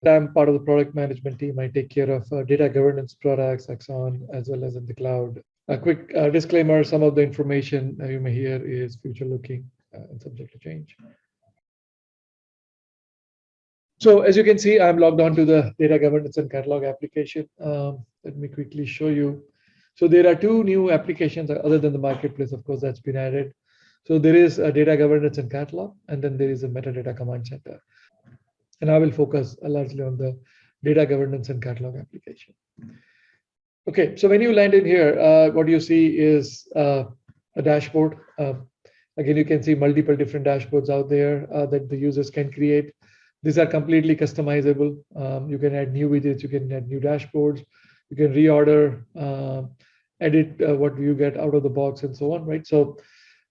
I'm part of the product management team. I take care of data governance products, Axon, as well as in the cloud. A quick disclaimer, some of the information you may hear is future looking and subject to change. So as you can see, I'm logged on to the data governance and catalog application. Let me quickly show you. So there are two new applications other than the marketplace, of course, that's been added. So there is a data governance and catalog, and then there is a metadata command center. And I will focus largely on the data governance and catalog application. Okay, so when you land in here, what you see is a dashboard. Again, you can see multiple different dashboards out there that the users can create. These are completely customizable. You can add new widgets, you can add new dashboards, you can reorder, edit what you get out of the box and so on, right? So,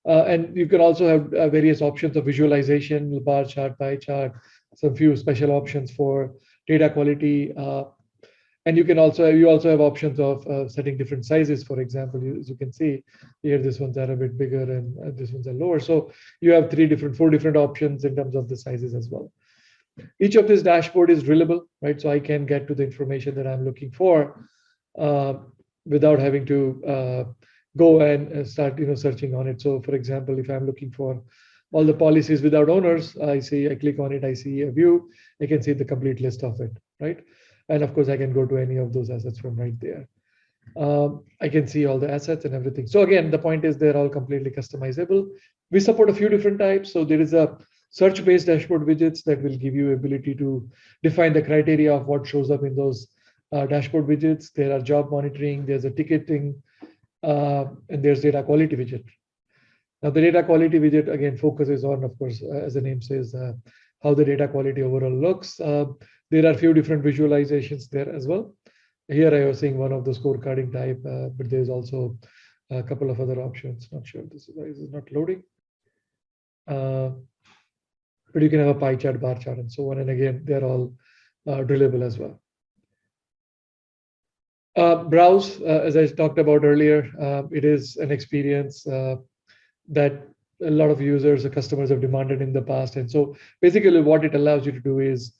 and you can also have various options of visualization, bar chart, pie chart, some few special options for data quality. And you also have options of setting different sizes. For example, as you can see here, this ones are a bit bigger and this ones are lower. So you have four different options in terms of the sizes as well. Each of this dashboard is drillable, right? So I can get to the information that I'm looking for without having to go and start, searching on it. So, for example, if I'm looking for all the policies without owners, I click on it, I see a view, I can see the complete list of it, right? And of course, I can go to any of those assets from right there. I can see all the assets and everything. So again, the point is they're all completely customizable. We support a few different types. So there is a search-based dashboard widgets that will give you ability to define the criteria of what shows up in those dashboard widgets. There are job monitoring, there's a ticketing, and there's data quality widget. Now the data quality widget again focuses on, of course, as the name says, how the data quality overall looks. There are a few different visualizations there as well. Here I was seeing one of the scorecarding type, but there's also a couple of other options. Not sure this is not loading. But you can have a pie chart, bar chart, and so on. And again, they're all drillable as well. Browse, as I talked about earlier, it is an experience that a lot of users or customers have demanded in the past. And so basically what it allows you to do is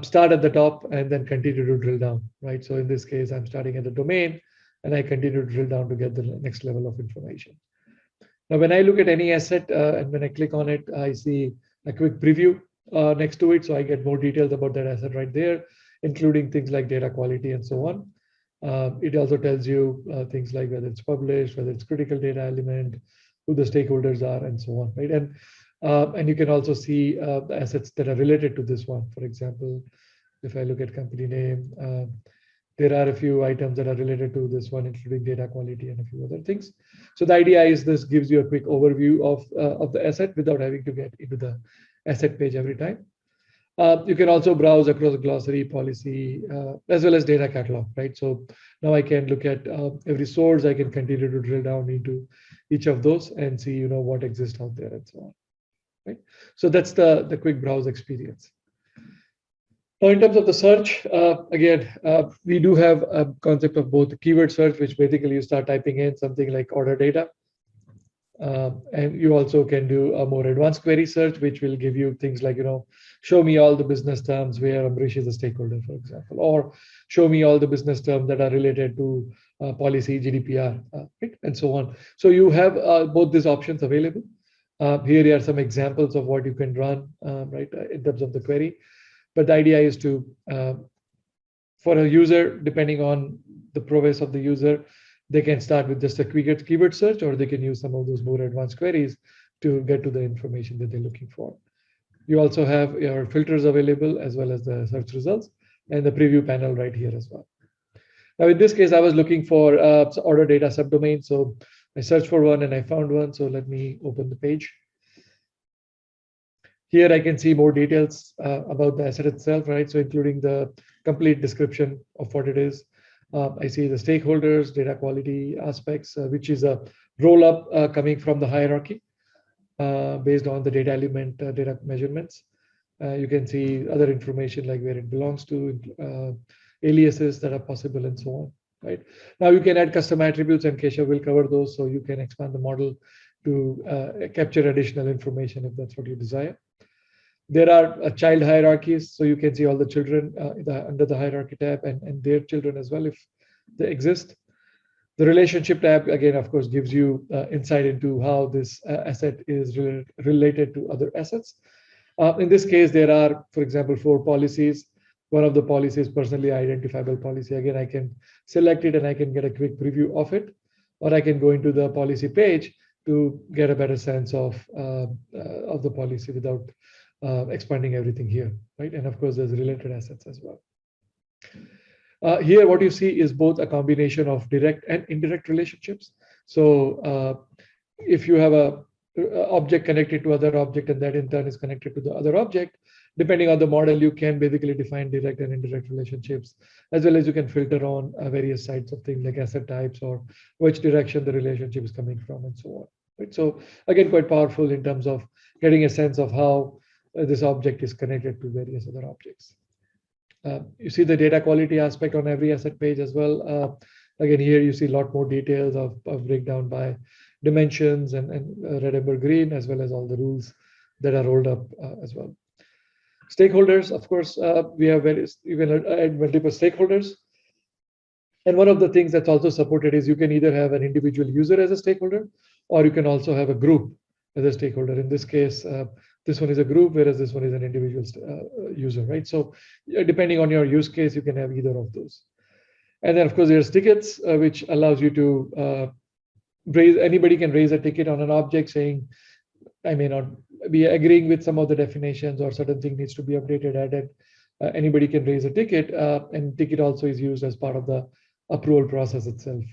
start at the top and then continue to drill down, right? So in this case, I'm starting at the domain and I continue to drill down to get the next level of information. Now, when I look at any asset and when I click on it, I see a quick preview next to it. So I get more details about that asset right there, including things like data quality and so on. It also tells you things like whether it's published, whether it's critical data element, who the stakeholders are, and so on, right? And you can also see the assets that are related to this one. For example, if I look at company name, there are a few items that are related to this one, including data quality and a few other things. So the idea is this gives you a quick overview of the asset without having to get into the asset page every time. You can also browse across glossary, policy, as well as data catalog, right? So now I can look at every source. I can continue to drill down into each of those and see, what exists out there and so on, right? So that's the quick browse experience. Now, in terms of the search, again, we do have a concept of both keyword search, which basically you start typing in something like order data. And you also can do a more advanced query search, which will give you things like, show me all the business terms where Amrish is a stakeholder, for example, or show me all the business terms that are related to policy, GDPR, right? And so on. So you have both these options available. Here are some examples of what you can run, right, in terms of the query. But the idea is to, for a user, depending on the prowess of the user, they can start with just a keyword search, or they can use some of those more advanced queries to get to the information that they're looking for. You also have your filters available as well as the search results and the preview panel right here as well. Now, in this case, I was looking for order data subdomain. So I searched for one and I found one. So let me open the page. Here I can see more details about the asset itself, right? So including the complete description of what it is. I see the stakeholders, data quality aspects, which is a roll-up coming from the hierarchy based on the data element, data measurements. You can see other information like where it belongs to, aliases that are possible, and so on. Right now, you can add custom attributes, and Keshav will cover those, so you can expand the model to capture additional information if that's what you desire. There are child hierarchies, so you can see all the children under the hierarchy tab and their children as well if they exist. The relationship tab, again, of course, gives you insight into how this asset is related to other assets. In this case, there are, for example, 4 policies. One of the policies, personally identifiable policy. Again, I can select it and I can get a quick preview of it, or I can go into the policy page to get a better sense of the policy without expanding everything here, right? And of course, there's related assets as well. Here, what you see is both a combination of direct and indirect relationships. So if you have a object connected to other object, and that in turn is connected to the other object, depending on the model, you can basically define direct and indirect relationships, as well as you can filter on various sides of things like asset types or which direction the relationship is coming from and so on. Right? So again, quite powerful in terms of getting a sense of how this object is connected to various other objects. You see the data quality aspect on every asset page as well. Again, here you see a lot more details of breakdown by dimensions and red, amber, green, as well as all the rules that are rolled up as well. Stakeholders, of course, we have you can add multiple stakeholders. And one of the things that's also supported is you can either have an individual user as a stakeholder, or you can also have a group as a stakeholder. In this case, this one is a group, whereas this one is an individual user, right? So depending on your use case, you can have either of those. And then, of course, there's tickets, which allows you to anybody can raise a ticket on an object saying, I may not be agreeing with some of the definitions or certain thing needs to be updated, added. Anybody can raise a ticket, and ticket also is used as part of the approval process itself.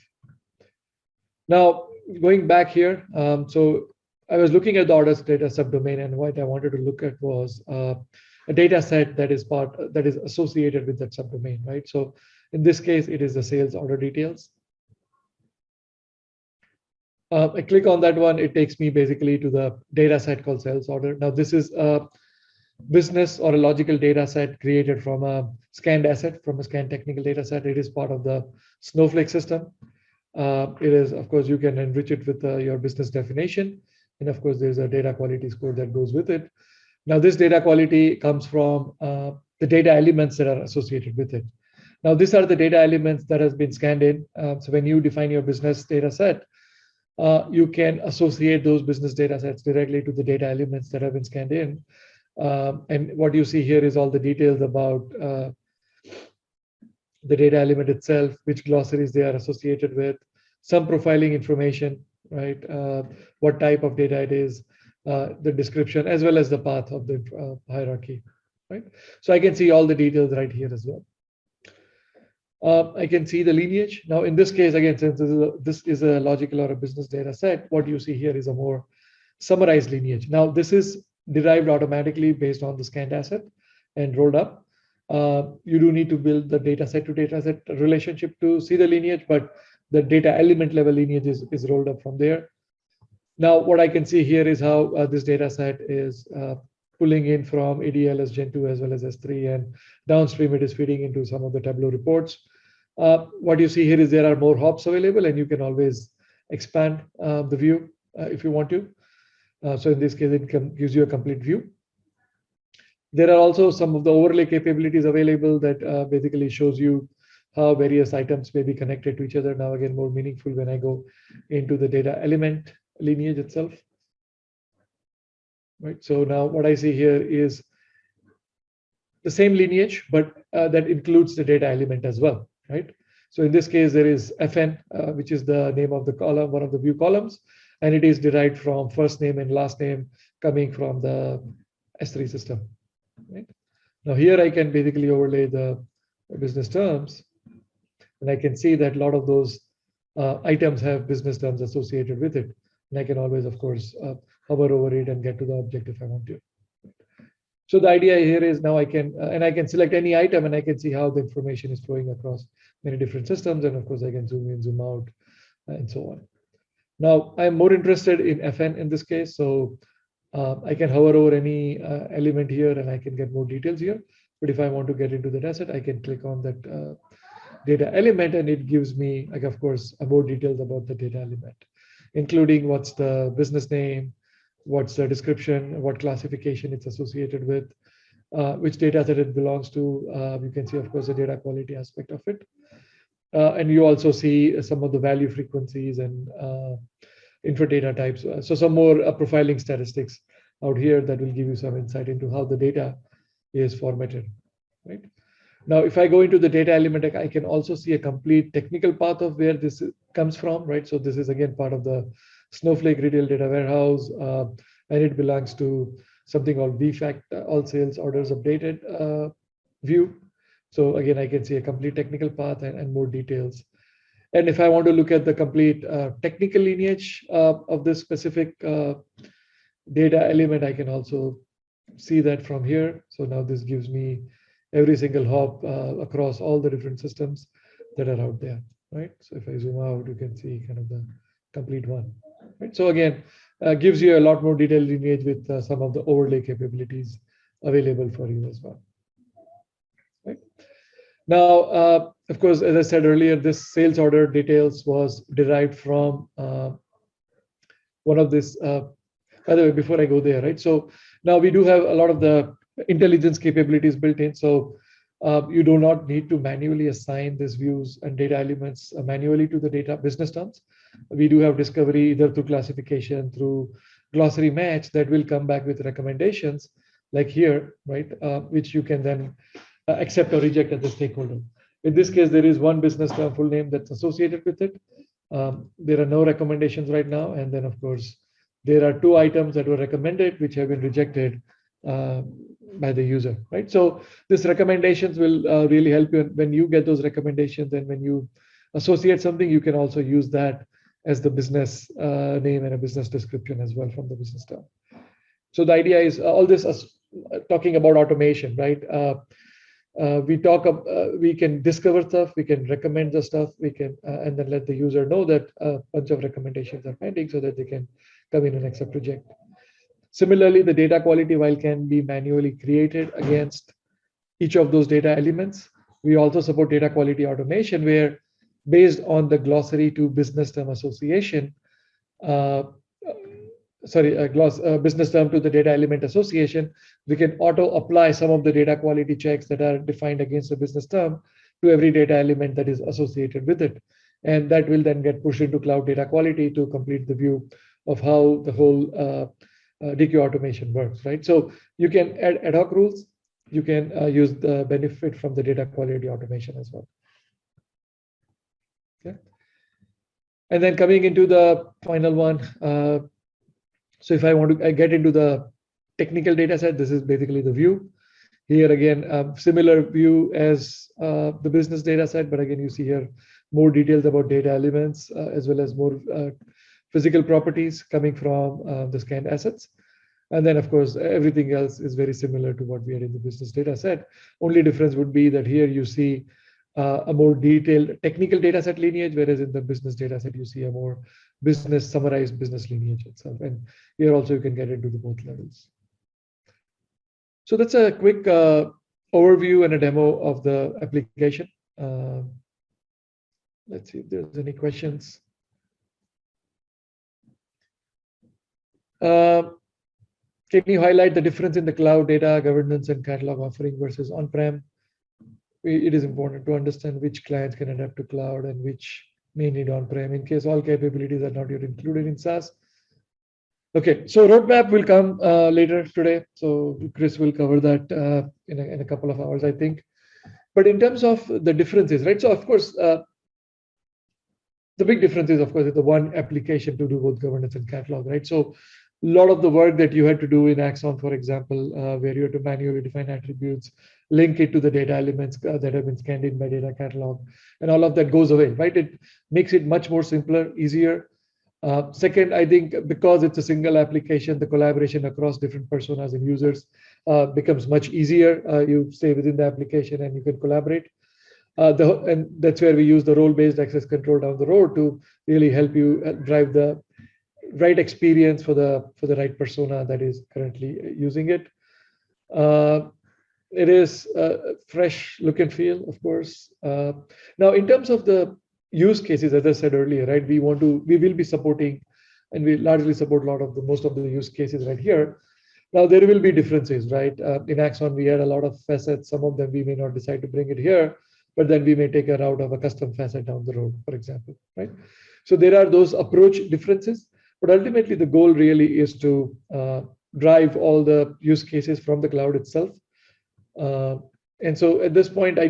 Now, going back here, so I was looking at the orders data subdomain, and what I wanted to look at was a data set that is associated with that subdomain, right? So in this case, it is the sales order details. I click on that one, it takes me basically to the data set called sales order. Now, this is a business or a logical data set created from a scanned asset, from a scanned technical data set. It is part of the Snowflake system. It is, of course, you can enrich it with your business definition. And of course, there's a data quality score that goes with it. Now, this data quality comes from the data elements that are associated with it. Now, these are the data elements that has been scanned in. So when you define your business data set, you can associate those business data sets directly to the data elements that have been scanned in. And what you see here is all the details about the data element itself, which glossaries they are associated with, some profiling information, right? What type of data it is, the description, as well as the path of the hierarchy, right? So I can see all the details right here as well. I can see the lineage. Now, in this case, again, since this is a logical or a business data set, what you see here is a more summarized lineage. Now, this is derived automatically based on the scanned asset and rolled up. You do need to build the data set to data set relationship to see the lineage, but the data element level lineage is rolled up from there. Now, what I can see here is how this data set is pulling in from ADL as Gen 2 as well as S3, and downstream it is feeding into some of the Tableau reports. What you see here is there are more hops available, and you can always expand the view if you want to. So in this case, it gives you a complete view. There are also some of the overlay capabilities available that basically shows you how various items may be connected to each other. Now, again, more meaningful when I go into the data element lineage itself. Right. So now what I see here is the same lineage, but that includes the data element as well, right? So in this case, there is FN, which is the name of the column, one of the view columns, and it is derived from first name and last name coming from the S3 system. Right? Now here I can basically overlay the business terms, and I can see that a lot of those items have business terms associated with it. And I can always, of course, hover over it and get to the object if I want to. So the idea here is now I can select any item and I can see how the information is flowing across many different systems. And of course, I can zoom in, zoom out, and so on. Now, I'm more interested in FN in this case. So I can hover over any element here and I can get more details here. But if I want to get into the dataset, I can click on that data element, and it gives me, like, of course, more details about the data element, including what's the business name, what's the description, what classification it's associated with, which data set it belongs to. You can see, of course, the data quality aspect of it. And you also see some of the value frequencies and info data types. So some more profiling statistics out here that will give you some insight into how the data is formatted, right? Now, if I go into the data element, I can also see a complete technical path of where this comes from, right? So this is again part of the Snowflake retail data warehouse, and it belongs to something called VFACT, all sales orders updated view. So again, I can see a complete technical path and more details. And if I want to look at the complete technical lineage of this specific data element, I can also see that from here. So now this gives me every single hop across all the different systems that are out there, right? So if I zoom out, you can see kind of the complete one, right? So again, gives you a lot more detailed lineage with some of the overlay capabilities available for you as well, right? Now, of course, as I said earlier, this sales order details was derived from one of this. By the way, before I go there, right? So now we do have a lot of the intelligence capabilities built in. So you do not need to manually assign these views and data elements manually to the data business terms. We do have discovery either through classification, through glossary match that will come back with recommendations like here, right? Which you can then accept or reject as a stakeholder. In this case, there is one business term full name that's associated with it. There are no recommendations right now. And then, of course, there are 2 items that were recommended, which have been rejected by the user, right? So these recommendations will really help you when you get those recommendations, and when you associate something, you can also use that as the business name and a business description as well from the business term. So the idea is all this talking about automation, right? We can discover stuff, we can recommend the stuff, we can and then let the user know that a bunch of recommendations are pending so that they can come in and accept reject. Similarly, the data quality file can be manually created against each of those data elements. We also support data quality automation where, based on the glossary to business term association, business term to the data element association, we can auto apply some of the data quality checks that are defined against the business term to every data element that is associated with it. And that will then get pushed into cloud data quality to complete the view of how the whole DQ automation works, right? So you can add ad hoc rules. You can use the benefit from the data quality automation as well. Okay. And then coming into the final one, so if I want to get into the technical data set, this is basically the view. Here again, similar view as the business data set, but again, you see here more details about data elements as well as more physical properties coming from the scanned assets. And then, of course, everything else is very similar to what we had in the business data set. Only difference would be that here you see a more detailed technical data set lineage, whereas in the business data set, you see a more summarized business lineage itself. And here also you can get into the both levels. So that's a quick overview and a demo of the application. Let's see if there's any questions. Can you highlight the difference in the cloud data governance and catalog offering versus on-prem? It is important to understand which clients can adapt to cloud and which may need on-prem in case all capabilities are not yet included in SaaS. Okay, so roadmap will come later today. So Chris will cover that in a couple of hours, I think. But in terms of the differences, right? So of course, the big difference is, of course, the one application to do both governance and catalog, right? So a lot of the work that you had to do in Axon, for example, where you had to manually define attributes, link it to the data elements that have been scanned in by data catalog, and all of that goes away, right? It makes it much more simpler, easier. Second, I think because it's a single application, the collaboration across different personas and users becomes much easier. You stay within the application and you can collaborate. And that's where we use the role-based access control down the road to really help you drive the right experience for the right persona that is currently using it. It is a fresh look and feel, of course. Now, in terms of the use cases, as I said earlier, right, we will be supporting and we largely support most of the use cases right here. Now there will be differences, right? In Axon, we had a lot of facets. Some of them we may not decide to bring it here, but then we may take a route of a custom facet down the road, for example, right? So there are those approach differences, but ultimately the goal really is to drive all the use cases from the cloud itself. And so at this point, I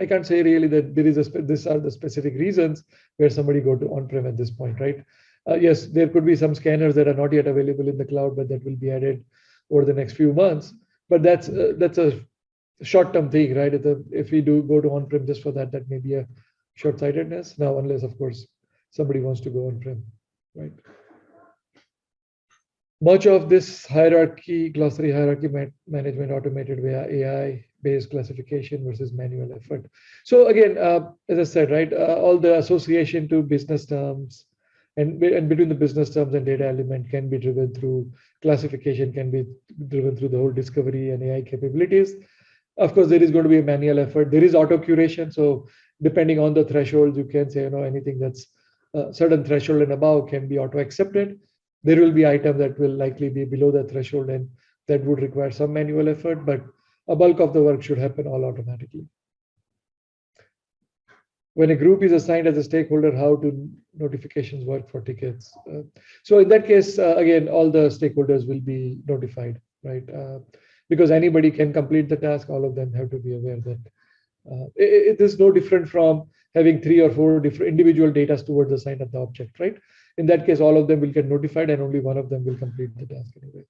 can't say really that these are the specific reasons where somebody go to on-prem at this point, right? Yes, there could be some scanners that are not yet available in the cloud, but that will be added over the next few months. But that's a short-term thing, right? If we do go to on-prem just for that, that may be a short-sightedness. Now, unless of course somebody wants to go on-prem, right? Much of this glossary hierarchy management automated via AI-based classification versus manual effort. So again, as I said, right, all the association to business terms and between the business terms and data element can be driven through classification, can be driven through the whole discovery and AI capabilities. Of course, there is going to be a manual effort. There is auto curation. So depending on the threshold, you can say, anything that's a certain threshold and above can be auto accepted. There will be items that will likely be below that threshold and that would require some manual effort, but a bulk of the work should happen all automatically. When a group is assigned as a stakeholder, how do notifications work for tickets? So in that case, again, all the stakeholders will be notified, right? Because anybody can complete the task, all of them have to be aware that it is no different from having 3 or 4 different individual data stewards assigned at the object, right? In that case, all of them will get notified and only one of them will complete the task anyway.